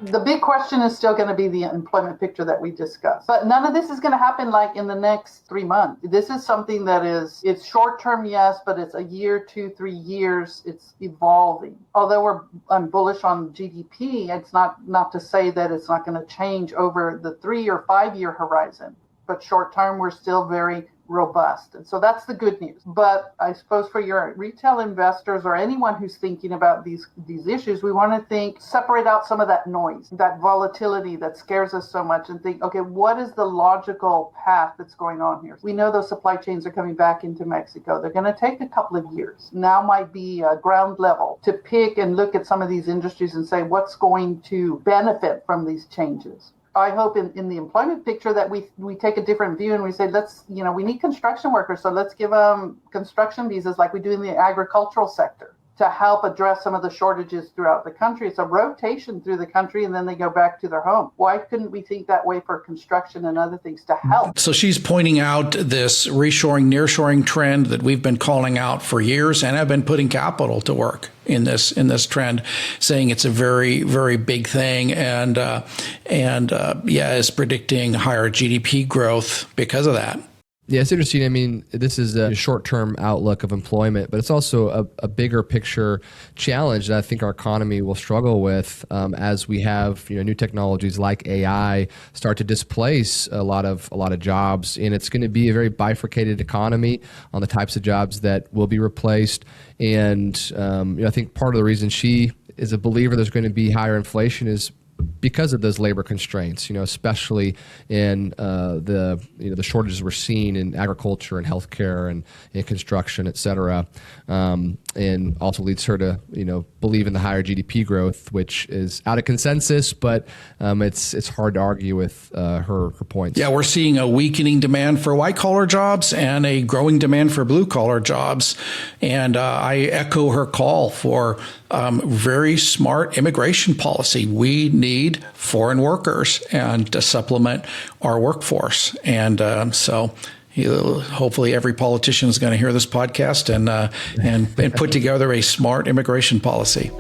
The big question is still going to be the employment picture that we discussed. But none of this is going to happen like in the next 3 months. This is something that it's short term, yes, but it's a year, 2, 3 years. It's evolving. Although I'm bullish on GDP, it's not to say that it's not going to change over the 3 or 5 year horizon. But short term, we're still very robust. And so that's the good news. But I suppose for your retail investors or anyone who's thinking about these issues, we want to separate out some of that noise, that volatility that scares us so much, and think, okay, what is the logical path that's going on here? We know those supply chains are coming back into Mexico. They're going to take a couple of years. Now might be ground level to pick and look at some of these industries and say, what's going to benefit from these changes? I hope in the employment picture that we take a different view and we say, we need construction workers, so let's give them construction visas like we do in the agricultural sector to help address some of the shortages throughout the country. It's a rotation through the country and then they go back to their home. Why couldn't we think that way for construction and other things to help? So she's pointing out this reshoring, nearshoring trend that we've been calling out for years and have been putting capital to work in this trend, saying it's a very, very big thing, and is predicting higher GDP growth because of that. Yeah, it's interesting. I mean, this is a short-term outlook of employment, but it's also a bigger picture challenge that I think our economy will struggle with as we have new technologies like AI start to displace a lot of jobs, and it's going to be a very bifurcated economy on the types of jobs that will be replaced. And I think part of the reason she is a believer there's going to be higher inflation is because of those labor constraints, especially in the shortages we're seeing in agriculture and healthcare and in construction, et cetera, and also leads her to believe in the higher GDP growth, which is out of consensus, but it's hard to argue with her points. Yeah, we're seeing a weakening demand for white collar jobs and a growing demand for blue collar jobs, and I echo her call for very smart immigration policy. We need foreign workers and to supplement our workforce. And so hopefully every politician is going to hear this podcast and put together a smart immigration policy.